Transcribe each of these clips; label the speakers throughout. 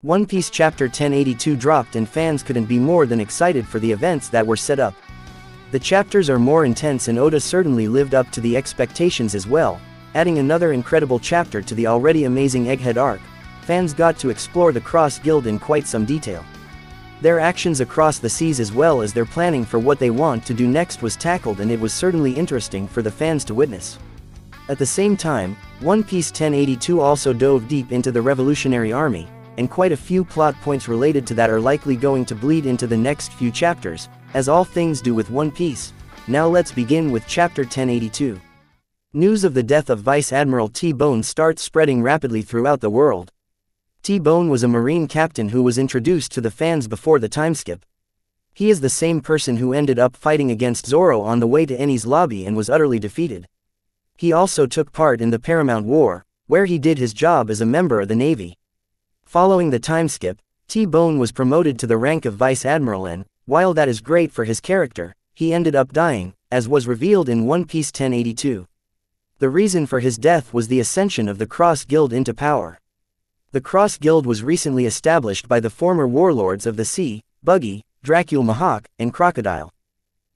Speaker 1: One Piece Chapter 1082 dropped and fans couldn't be more than excited for the events that were set up. The chapters are more intense and Oda certainly lived up to the expectations as well, adding another incredible chapter to the already amazing Egghead arc. Fans got to explore the Cross Guild in quite some detail. Their actions across the seas as well as their planning for what they want to do next was tackled, and it was certainly interesting for the fans to witness. At the same time, One Piece 1082 also dove deep into the Revolutionary Army, and quite a few plot points related to that are likely going to bleed into the next few chapters, as all things do with One Piece. Now let's begin with Chapter 1082. News of the death of Vice Admiral T-Bone starts spreading rapidly throughout the world. T-Bone was a Marine captain who was introduced to the fans before the timeskip. He is the same person who ended up fighting against Zoro on the way to Enies lobby and was utterly defeated. He also took part in the Paramount War, where he did his job as a member of the Navy. Following the timeskip, T-Bone was promoted to the rank of Vice Admiral, and, while that is great for his character, he ended up dying, as was revealed in One Piece 1082. The reason for his death was the ascension of the Cross Guild into power. The Cross Guild was recently established by the former warlords of the sea, Buggy, Dracule, Mihawk, and Crocodile.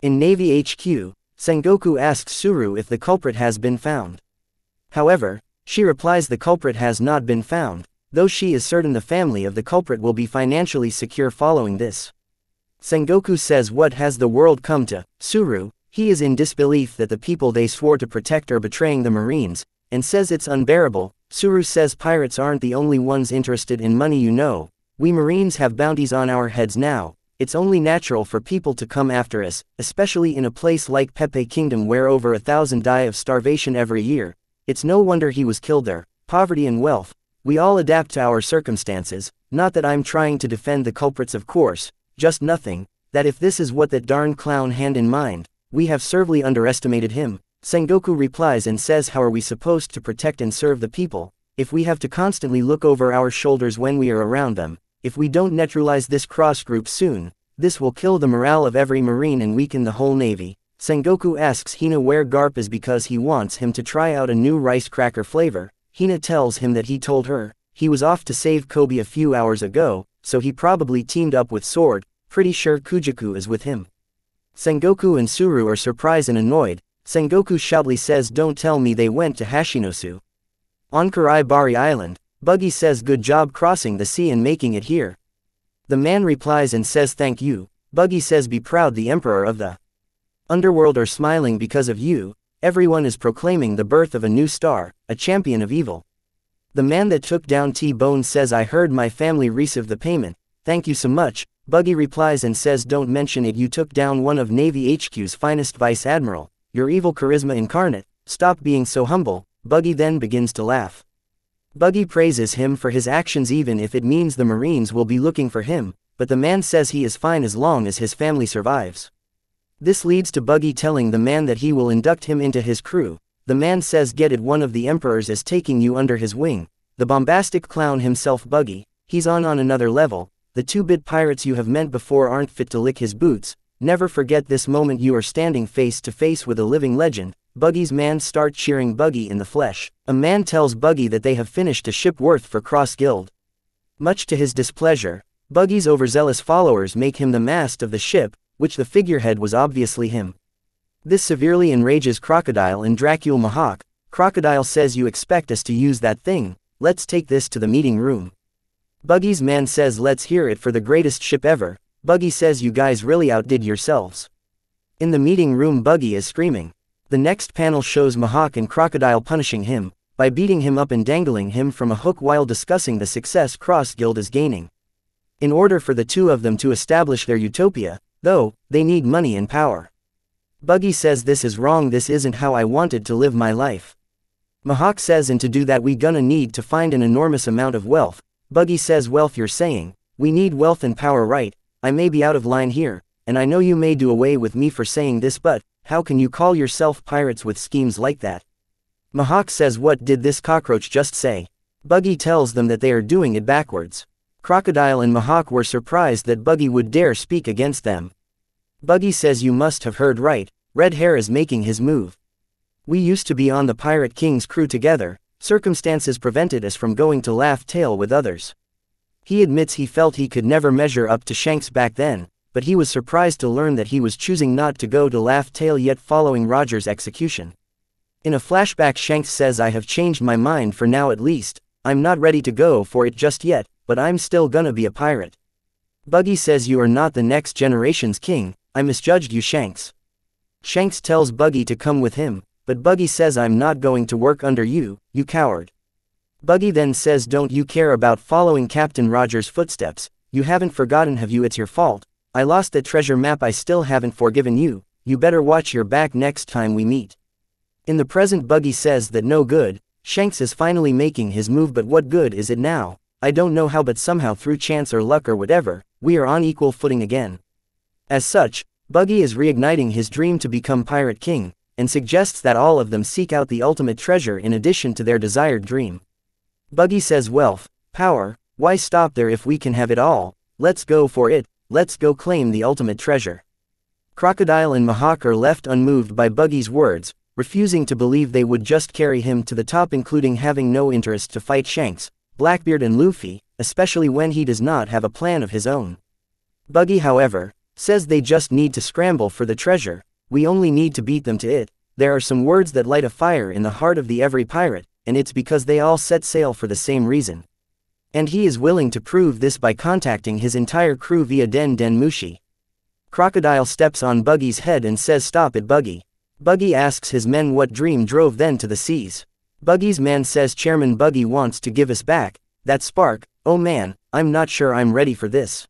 Speaker 1: In Navy HQ, Sengoku asks Suru if the culprit has been found. However, she replies the culprit has not been found, though she is certain the family of the culprit will be financially secure following this. Sengoku says, "What has the world come to, Suru?" He is in disbelief that the people they swore to protect are betraying the Marines, and says it's unbearable. Suru says pirates aren't the only ones interested in money, you know. We Marines have bounties on our heads now. It's only natural for people to come after us, especially in a place like Pepe Kingdom where over 1,000 die of starvation every year. It's no wonder he was killed there. Poverty and wealth. We all adapt to our circumstances. Not that I'm trying to defend the culprits, of course, just nothing, that if this is what that darn clown had in mind, we have severely underestimated him. Sengoku replies and says, how are we supposed to protect and serve the people, if we have to constantly look over our shoulders when we are around them? If we don't neutralize this cross group soon, this will kill the morale of every Marine and weaken the whole Navy. Sengoku asks Hina where Garp is because he wants him to try out a new rice cracker flavor. Hina tells him that he told her he was off to save Kobe a few hours ago, so he probably teamed up with Sword. Pretty sure Kujaku is with him. Sengoku and Suru are surprised and annoyed. Sengoku shoutly says, don't tell me they went to Hashinosu. On Karaibari Island, Buggy says, good job crossing the sea and making it here. The man replies and says thank you. Buggy says, be proud, the Emperor of the Underworld are smiling because of you. Everyone is proclaiming the birth of a new star, a champion of evil. The man that took down T-Bone says, I heard my family received the payment. Thank you so much. Buggy replies and says, don't mention it, you took down one of Navy HQ's finest Vice Admiral. Your evil charisma incarnate. Stop being so humble. Buggy then begins to laugh. Buggy praises him for his actions even if it means the Marines will be looking for him, but the man says he is fine as long as his family survives. This leads to Buggy telling the man that he will induct him into his crew. The man says, get it, one of the emperors is taking you under his wing. The bombastic clown himself, Buggy, he's on another level. The 2-bit pirates you have met before aren't fit to lick his boots. Never forget this moment, you are standing face to face with a living legend. Buggy's man start cheering Buggy in the flesh. A man tells Buggy that they have finished a ship worth for Cross Guild. Much to his displeasure, Buggy's overzealous followers make him the mast of the ship, which the figurehead was obviously him. This severely enrages Crocodile and Dracule Mihawk. Crocodile says, you expect us to use that thing? Let's take this to the meeting room. Buggy's man says, let's hear it for the greatest ship ever. Buggy says, you guys really outdid yourselves. In the meeting room, Buggy is screaming. The next panel shows Mihawk and Crocodile punishing him by beating him up and dangling him from a hook while discussing the success Cross Guild is gaining. In order for the two of them to establish their utopia, though, they need money and power. Buggy says, this is wrong, this isn't how I wanted to live my life. Mihawk says, and to do that we gonna need to find an enormous amount of wealth. Buggy says, wealth, you're saying? We need wealth and power, right? I may be out of line here, and I know you may do away with me for saying this, but how can you call yourself pirates with schemes like that? Mihawk says, what did this cockroach just say? Buggy tells them that they are doing it backwards. Crocodile and Mihawk were surprised that Buggy would dare speak against them. Buggy says, you must have heard right, Red Hair is making his move. We used to be on the Pirate King's crew together, circumstances prevented us from going to Laugh Tale with others. He admits he felt he could never measure up to Shanks back then, but he was surprised to learn that he was choosing not to go to Laugh Tale yet following Roger's execution. In a flashback, Shanks says, "I have changed my mind for now at least. I'm not ready to go for it just yet, but I'm still gonna be a pirate." Buggy says, "You are not the next generation's king, I misjudged you, Shanks." Shanks tells Buggy to come with him, but Buggy says, "I'm not going to work under you, you coward." Buggy then says, "Don't you care about following Captain Roger's footsteps? You haven't forgotten, have you? It's your fault. I lost that treasure map, I still haven't forgiven you. You better watch your back next time we meet." In the present, Buggy says that no good, Shanks is finally making his move, but what good is it now? I don't know how, but somehow through chance or luck or whatever, we are on equal footing again. As such, Buggy is reigniting his dream to become Pirate King, and suggests that all of them seek out the ultimate treasure in addition to their desired dream. Buggy says, "Wealth, power, why stop there if we can have it all? Let's go for it, let's go claim the ultimate treasure." Crocodile and Mihawk are left unmoved by Buggy's words, refusing to believe they would just carry him to the top, including having no interest to fight Shanks, Blackbeard and Luffy, especially when he does not have a plan of his own. Buggy, however, says they just need to scramble for the treasure. "We only need to beat them to it." There are some words that light a fire in the heart of every pirate, and it's because they all set sail for the same reason. And he is willing to prove this by contacting his entire crew via Den Den Mushi. Crocodile steps on Buggy's head and says, "Stop it, Buggy." Buggy asks his men what dream drove them to the seas. Buggy's man says, "Chairman Buggy wants to give us back that spark. Oh man, I'm not sure I'm ready for this."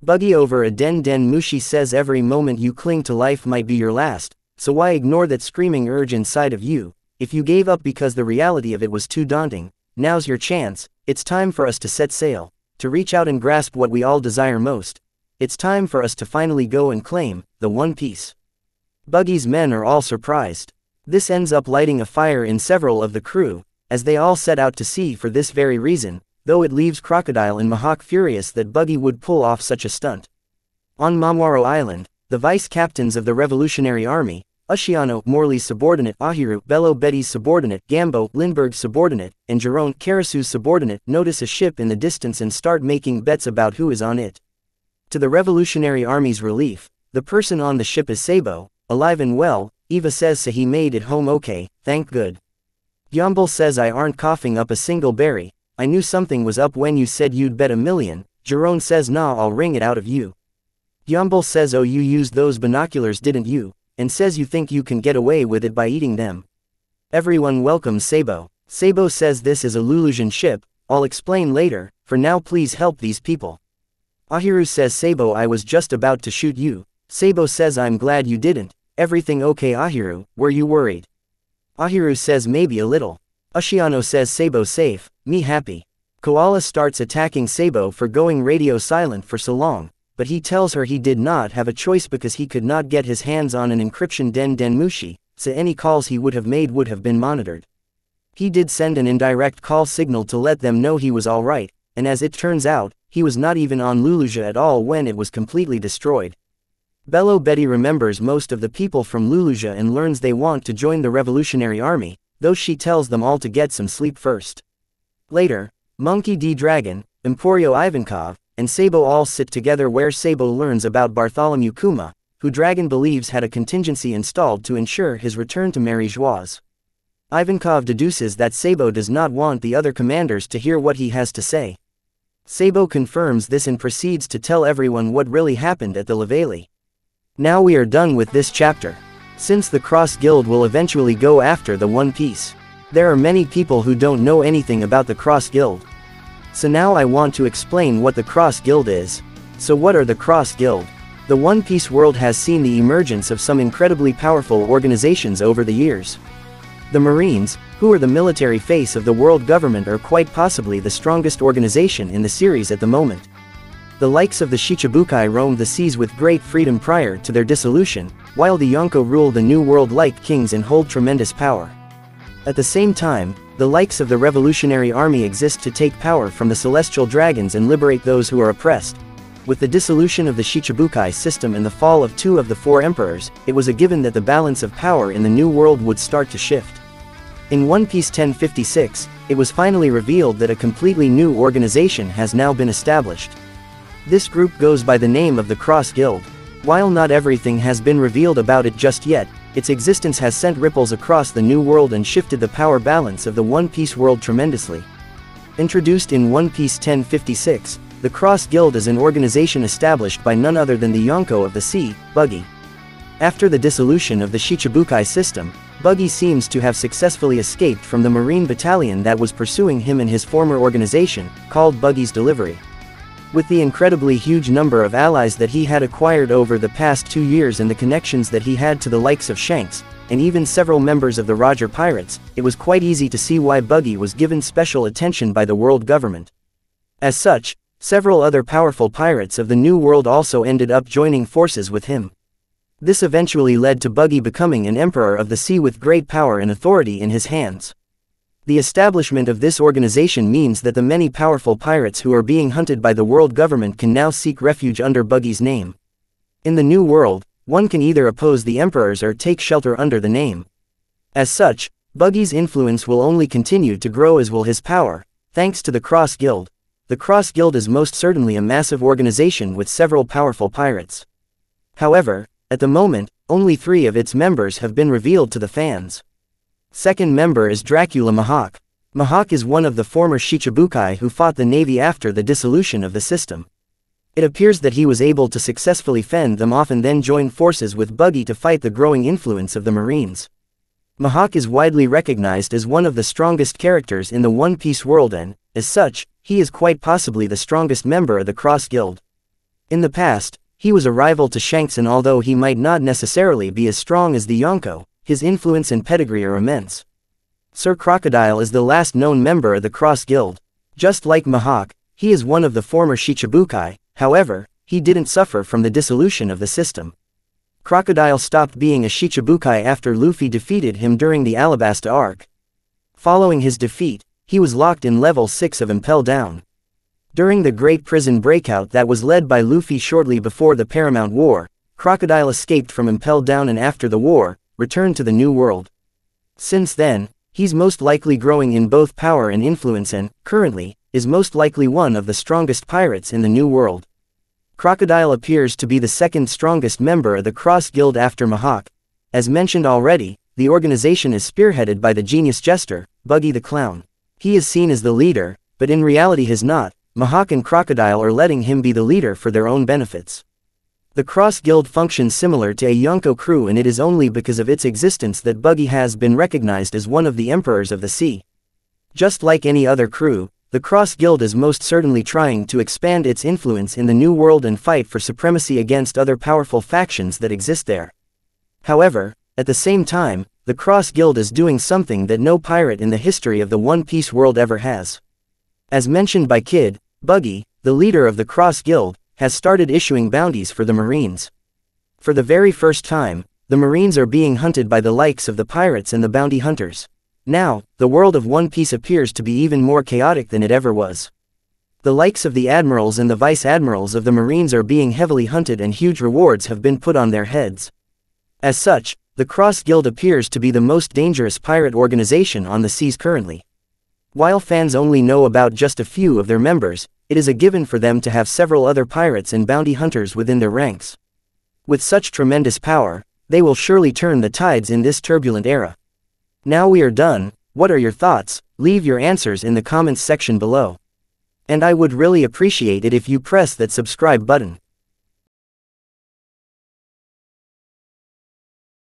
Speaker 1: Buggy over a Den Den Mushi says, "Every moment you cling to life might be your last, so why ignore that screaming urge inside of you? If you gave up because the reality of it was too daunting, now's your chance. It's time for us to set sail, to reach out and grasp what we all desire most. It's time for us to finally go and claim the One Piece." Buggy's men are all surprised. This ends up lighting a fire in several of the crew, as they all set out to sea for this very reason, though it leaves Crocodile and Mihawk furious that Buggy would pull off such a stunt. On Mamwaro Island, the vice-captains of the Revolutionary Army, Ushiano, Morley's subordinate, Ahiru, Bello Betty's subordinate, Gambo, Lindbergh's subordinate, and Jerome, Karasu's subordinate, notice a ship in the distance and start making bets about who is on it. To the Revolutionary Army's relief, the person on the ship is Sabo, alive and well. Eva says, "So he made it home okay, thank good." Yambol says, "I aren't coughing up a single berry. I knew something was up when you said you'd bet $1 million. Jerome says, "Nah, I'll wring it out of you." Yambol says, "Oh, you used those binoculars, didn't you?" and says, "You think you can get away with it by eating them." Everyone welcomes Sabo. Sabo says, "This is a Lulusian ship, I'll explain later, for now please help these people." Ahiru says, "Sabo, I was just about to shoot you." Sabo says, "I'm glad you didn't. Everything okay, Ahiru? Were you worried?" Ahiru says, "Maybe a little." Ushiano says, "Sabo safe, me happy." Koala starts attacking Sabo for going radio silent for so long, but he tells her he did not have a choice because he could not get his hands on an encryption Den Den Mushi, so any calls he would have made would have been monitored. He did send an indirect call signal to let them know he was alright, and as it turns out, he was not even on Lulusia at all when it was completely destroyed. Bello Betty remembers most of the people from Lulusia and learns they want to join the Revolutionary Army, though she tells them all to get some sleep first. Later, Monkey D. Dragon, Emporio Ivankov, and Sabo all sit together where Sabo learns about Bartholomew Kuma, who Dragon believes had a contingency installed to ensure his return to Mary Joieuse. Ivankov deduces that Sabo does not want the other commanders to hear what he has to say. Sabo confirms this and proceeds to tell everyone what really happened at the Laveli. Now we are done with this chapter. Since the Cross Guild will eventually go after the One Piece, there are many people who don't know anything about the Cross Guild. So now I want to explain what the Cross Guild is. So what are the Cross Guild? The One Piece world has seen the emergence of some incredibly powerful organizations over the years. The Marines, who are the military face of the world government, are quite possibly the strongest organization in the series at the moment. The likes of the Shichibukai roamed the seas with great freedom prior to their dissolution, while the Yonko rule the New World like kings and hold tremendous power. At the same time, the likes of the Revolutionary Army exist to take power from the Celestial Dragons and liberate those who are oppressed. With the dissolution of the Shichibukai system and the fall of 2 of the 4 emperors, it was a given that the balance of power in the New World would start to shift. In One Piece 1056, it was finally revealed that a completely new organization has now been established. This group goes by the name of the Cross Guild. While not everything has been revealed about it just yet, its existence has sent ripples across the new world and shifted the power balance of the One Piece world tremendously. Introduced in One Piece 1056, the Cross Guild is an organization established by none other than the Yonko of the Sea, Buggy. After the dissolution of the Shichibukai system, Buggy seems to have successfully escaped from the Marine battalion that was pursuing him in his former organization, called Buggy's Delivery. With the incredibly huge number of allies that he had acquired over the past 2 years and the connections that he had to the likes of Shanks, and even several members of the Roger Pirates, it was quite easy to see why Buggy was given special attention by the world government. As such, several other powerful pirates of the New World also ended up joining forces with him. This eventually led to Buggy becoming an emperor of the sea with great power and authority in his hands. The establishment of this organization means that the many powerful pirates who are being hunted by the world government can now seek refuge under Buggy's name. In the New World, one can either oppose the emperors or take shelter under the name. As such, Buggy's influence will only continue to grow as will his power, thanks to the Cross Guild. The Cross Guild is most certainly a massive organization with several powerful pirates. However, at the moment, only 3 of its members have been revealed to the fans. Second member is Dracula Mihawk. Mihawk is one of the former Shichibukai who fought the Navy after the dissolution of the system. It appears that he was able to successfully fend them off and then join forces with Buggy to fight the growing influence of the Marines. Mihawk is widely recognized as one of the strongest characters in the One Piece world and, as such, he is quite possibly the strongest member of the Cross Guild. In the past, he was a rival to Shanks, and although he might not necessarily be as strong as the Yonko, his influence and pedigree are immense. Sir Crocodile is the last known member of the Cross Guild. Just like Mihawk, he is one of the former Shichibukai, however, he didn't suffer from the dissolution of the system. Crocodile stopped being a Shichibukai after Luffy defeated him during the Alabasta arc. Following his defeat, he was locked in level 6 of Impel Down. During the Great Prison Breakout that was led by Luffy shortly before the Paramount War, Crocodile escaped from Impel Down and after the war, returned to the New World. Since then, he's most likely growing in both power and influence and, currently, is most likely one of the strongest pirates in the New World. Crocodile appears to be the second strongest member of the Cross Guild after Mihawk. As mentioned already, the organization is spearheaded by the genius jester, Buggy the Clown. He is seen as the leader, but in reality he is not. Mihawk and Crocodile are letting him be the leader for their own benefits. The Cross Guild functions similar to a Yonko crew, and it is only because of its existence that Buggy has been recognized as one of the emperors of the sea. Just like any other crew, the Cross Guild is most certainly trying to expand its influence in the New World and fight for supremacy against other powerful factions that exist there. However, at the same time, the Cross Guild is doing something that no pirate in the history of the One Piece world ever has. As mentioned by Kid, Buggy, the leader of the Cross Guild, has started issuing bounties for the Marines. For the very first time, the Marines are being hunted by the likes of the pirates and the bounty hunters. Now, the world of One Piece appears to be even more chaotic than it ever was. The likes of the admirals and the vice-admirals of the Marines are being heavily hunted and huge rewards have been put on their heads. As such, the Cross Guild appears to be the most dangerous pirate organization on the seas currently. While fans only know about just a few of their members, it is a given for them to have several other pirates and bounty hunters within their ranks. With such tremendous power, they will surely turn the tides in this turbulent era. Now we are done. What are your thoughts? Leave your answers in the comments section below. And I would really appreciate it if you press that subscribe button.